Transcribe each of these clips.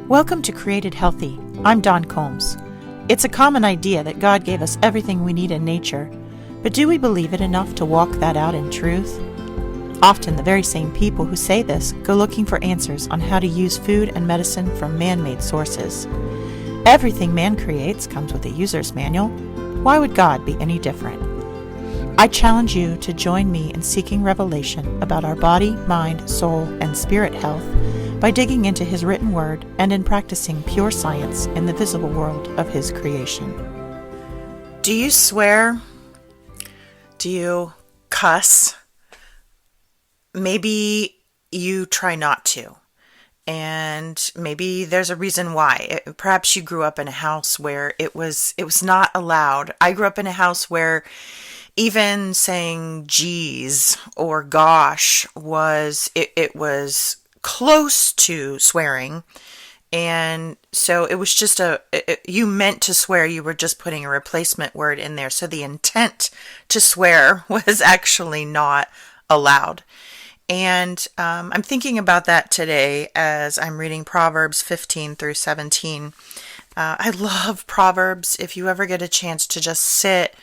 Welcome to Created Healthy. I'm Dawn Combs. It's a common idea that God gave us everything we need in nature, but do we believe it enough to walk that out in truth? Often the very same people who say this go looking for answers on how to use food and medicine from man-made sources. Everything man creates comes with a user's manual. Why would God be any different? I challenge you to join me in seeking revelation about our body, mind, soul, and spirit health by digging into His written word and in practicing pure science in the visible world of His creation. Do you swear? Do you cuss? Maybe you try not to. And maybe there's a reason why. Perhaps you grew up in a house where it was not allowed. I grew up in a house where even saying geez or gosh was close to swearing. And so it was just you meant to swear, you were just putting a replacement word in there. So the intent to swear was actually not allowed. And I'm thinking about that today as I'm reading Proverbs 15 through 17. I love Proverbs. If you ever get a chance to just sit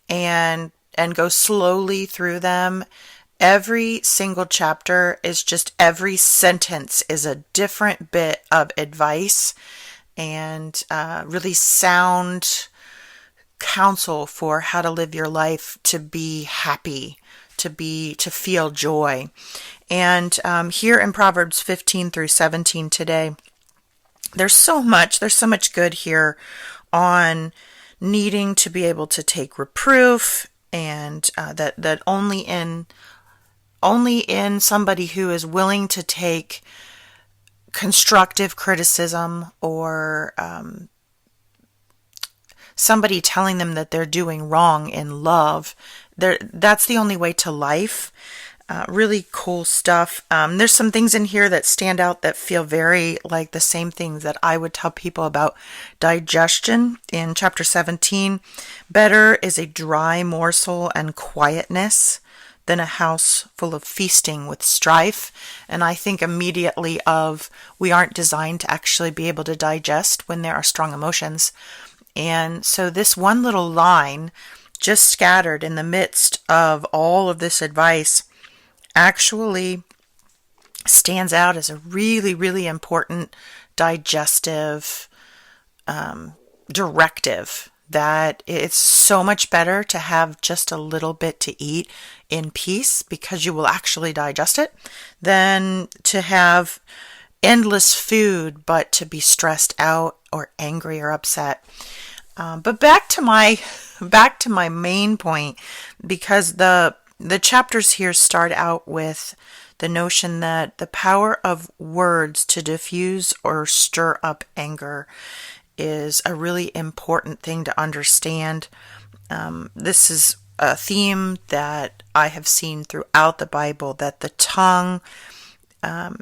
and go slowly through them, every single chapter is just, every sentence is a different bit of advice and really sound counsel for how to live your life to be happy, to feel joy. And here in Proverbs 15 through 17 today, there's so much good here on needing to be able to take reproof, and that only in somebody who is willing to take constructive criticism or somebody telling them that they're doing wrong in love, that's the only way to life. Really cool stuff. There's some things in here that stand out that feel very like the same things that I would tell people about digestion. In chapter 17, better is a dry morsel and quietness than a house full of feasting with strife. And I think immediately of, we aren't designed to actually be able to digest when there are strong emotions. And so this one little line, just scattered in the midst of all of this advice, actually stands out as a really, really important digestive directive, that it's so much better to have just a little bit to eat in peace because you will actually digest it than to have endless food but to be stressed out or angry or upset. But back to my main point, because the chapters here start out with the notion that the power of words to diffuse or stir up anger is a really important thing to understand. This is a theme that I have seen throughout the Bible, that the tongue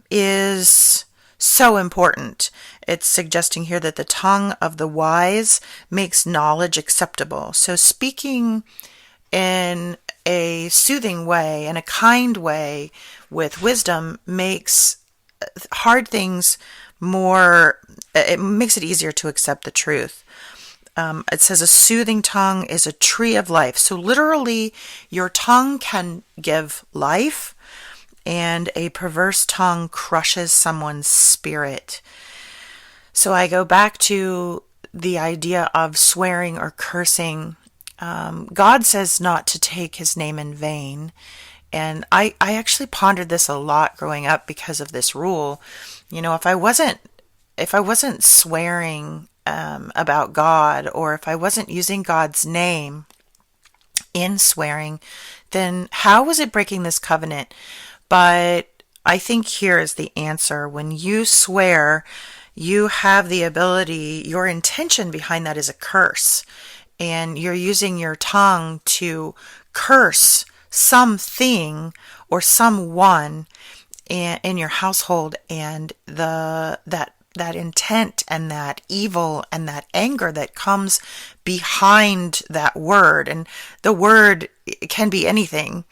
is so important. It's suggesting here that the tongue of the wise makes knowledge acceptable. So speaking in a soothing way, in a kind way, with wisdom makes hard things it makes it easier to accept the truth. It says a soothing tongue is a tree of life. So literally, your tongue can give life, and a perverse tongue crushes someone's spirit. So I go back to the idea of swearing or cursing. God says not to take His name in vain. And I actually pondered this a lot growing up because of this rule. You know, if I wasn't swearing about God, or if I wasn't using God's name in swearing, then how was it breaking this covenant? But I think here is the answer. When you swear, you have the ability, your intention behind that is a curse. And you're using your tongue to curse something or someone in your household, and that intent and that evil and that anger that comes behind that word. And the word can be anything.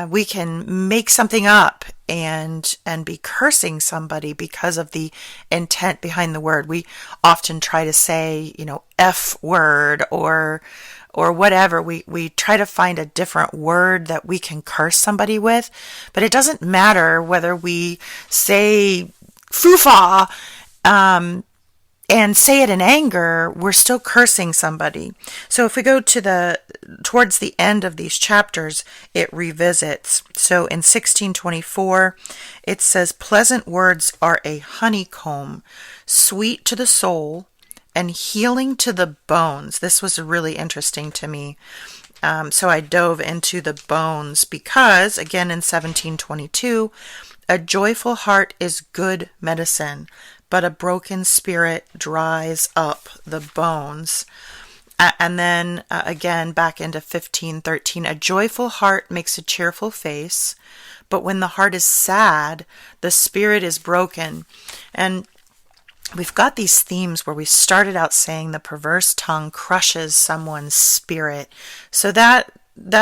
We can make something up and be cursing somebody because of the intent behind the word. We often try to say, F word or whatever. We try to find a different word that we can curse somebody with, but it doesn't matter whether we say fufa and say it in anger, we're still cursing somebody. So if we go towards the end of these chapters, it revisits. So in 1624, it says, pleasant words are a honeycomb, sweet to the soul and healing to the bones. This was really interesting to me. So I dove into the bones because, again, in 1722, a joyful heart is good medicine, but a broken spirit dries up the bones. And then again, back into 1513, a joyful heart makes a cheerful face, but when the heart is sad, the spirit is broken. And we've got these themes where we started out saying the perverse tongue crushes someone's spirit. So that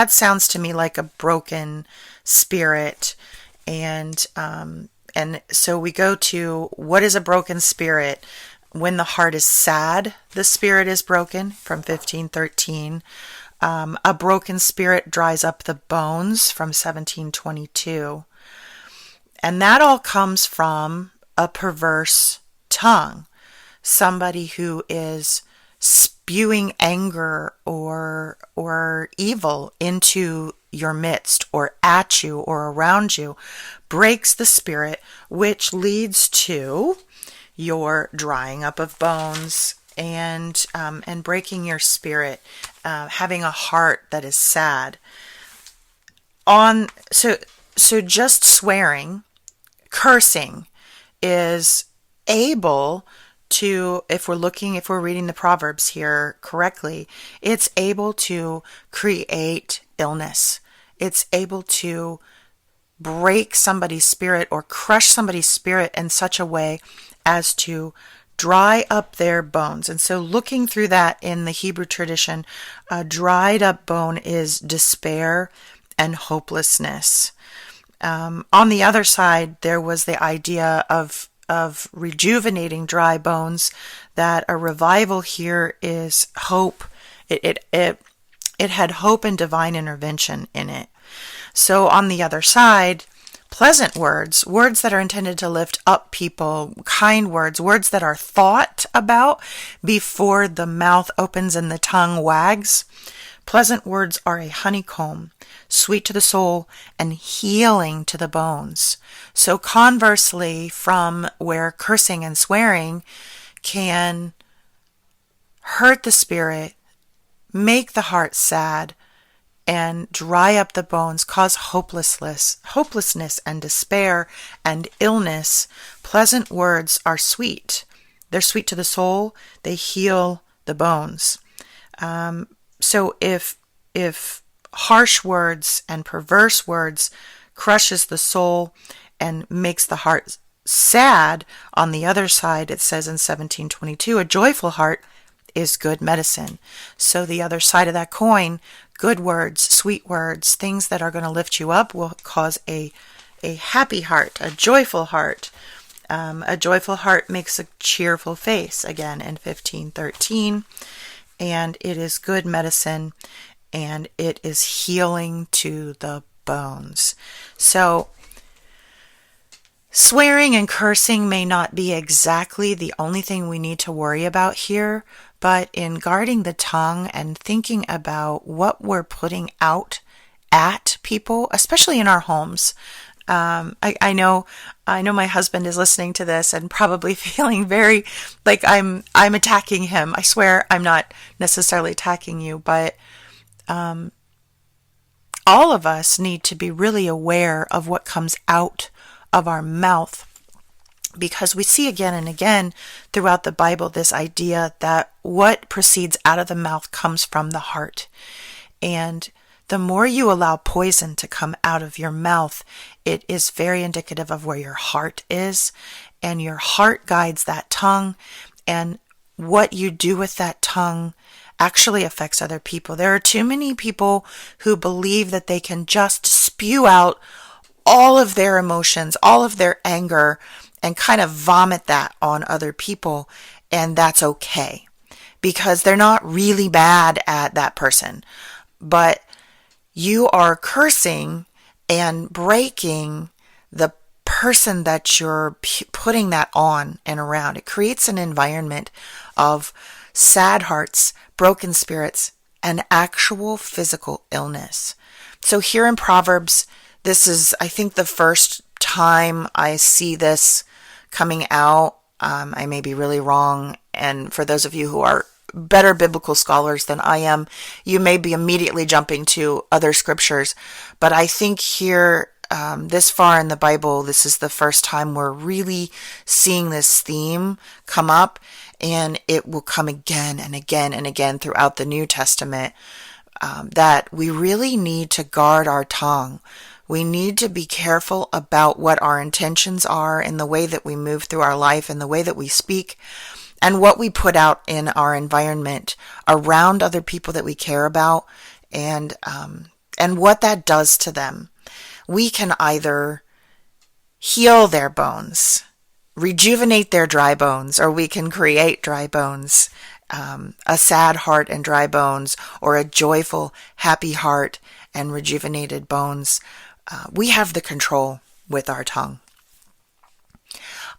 sounds to me like a broken spirit. And so we go to, what is a broken spirit? When the heart is sad, the spirit is broken, from 1513. A broken spirit dries up the bones, from 1722. And that all comes from a perverse tongue. Somebody who is spewing anger or evil into your midst or at you or around you breaks the spirit, which leads to your drying up of bones and breaking your spirit, having a heart that is sad. So just swearing, cursing is able to, if we're reading the Proverbs here correctly, it's able to create illness. It's able to break somebody's spirit or crush somebody's spirit in such a way as to dry up their bones. And so looking through that in the Hebrew tradition, a dried up bone is despair and hopelessness. On the other side, there was the idea of rejuvenating dry bones, that a revival here is hope. It had hope and divine intervention in it. So on the other side, pleasant words that are intended to lift up people, kind words that are thought about before the mouth opens and the tongue wags. Pleasant words are a honeycomb, sweet to the soul and healing to the bones. So conversely, from where cursing and swearing can hurt the spirit, make the heart sad, and dry up the bones, cause hopelessness and despair and illness, pleasant words are sweet. They're sweet to the soul. They heal the bones. So if harsh words and perverse words crushes the soul and makes the heart sad, on the other side, it says in 1722, a joyful heart is good medicine. So the other side of that coin, good words, sweet words, things that are going to lift you up will cause a happy heart, a joyful heart. A joyful heart makes a cheerful face, again in 1513. And it is good medicine, and it is healing to the bones. So swearing and cursing may not be exactly the only thing we need to worry about here, but in guarding the tongue and thinking about what we're putting out at people, especially in our homes. I know my husband is listening to this and probably feeling very like I'm attacking him. I swear I'm not necessarily attacking you, but all of us need to be really aware of what comes out of our mouth, because we see again and again throughout the Bible this idea that what proceeds out of the mouth comes from the heart. And the more you allow poison to come out of your mouth, it is very indicative of where your heart is, and your heart guides that tongue, and what you do with that tongue actually affects other people. There are too many people who believe that they can just spew out all of their emotions, all of their anger, and kind of vomit that on other people. And that's okay, because they're not really mad at that person, but you are cursing and breaking the person that you're putting that on and around. It creates an environment of sad hearts, broken spirits, and actual physical illness. So here in Proverbs, this is, I think, the first time I see this coming out. I may be really wrong. And for those of you who are better biblical scholars than I am, you may be immediately jumping to other scriptures. But I think here, this far in the Bible, this is the first time we're really seeing this theme come up, and it will come again and again and again throughout the New Testament, that we really need to guard our tongue. We need to be careful about what our intentions are in the way that we move through our life and the way that we speak, and what we put out in our environment around other people that we care about, and what that does to them. We can either heal their bones, rejuvenate their dry bones, or we can create dry bones, a sad heart and dry bones, or a joyful, happy heart and rejuvenated bones. We have the control with our tongue.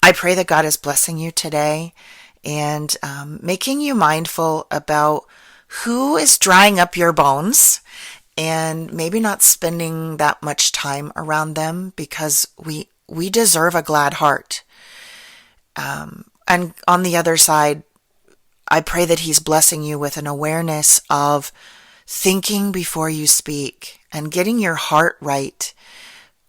I pray that God is blessing you today and making you mindful about who is drying up your bones, and maybe not spending that much time around them, because we deserve a glad heart. And on the other side, I pray that He's blessing you with an awareness of thinking before you speak and getting your heart right.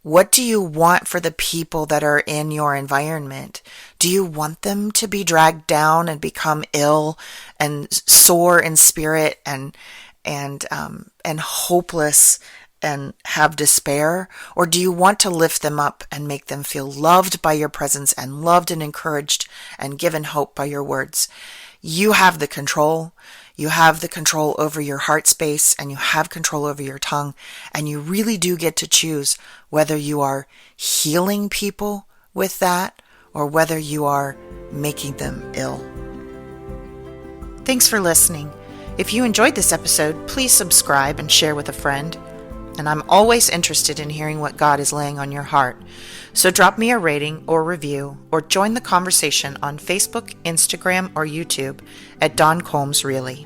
What do you want for the people that are in your environment? Do you want them to be dragged down and become ill and sore in spirit and hopeless and have despair? Or do you want to lift them up and make them feel loved by your presence and loved and encouraged and given hope by your words? You have the control. You have the control over your heart space, and you have control over your tongue, and you really do get to choose whether you are healing people with that or whether you are making them ill. Thanks for listening. If you enjoyed this episode, please subscribe and share with a friend. And I'm always interested in hearing what God is laying on your heart. So drop me a rating or review, or join the conversation on Facebook, Instagram, or YouTube at Dawn Combs Really.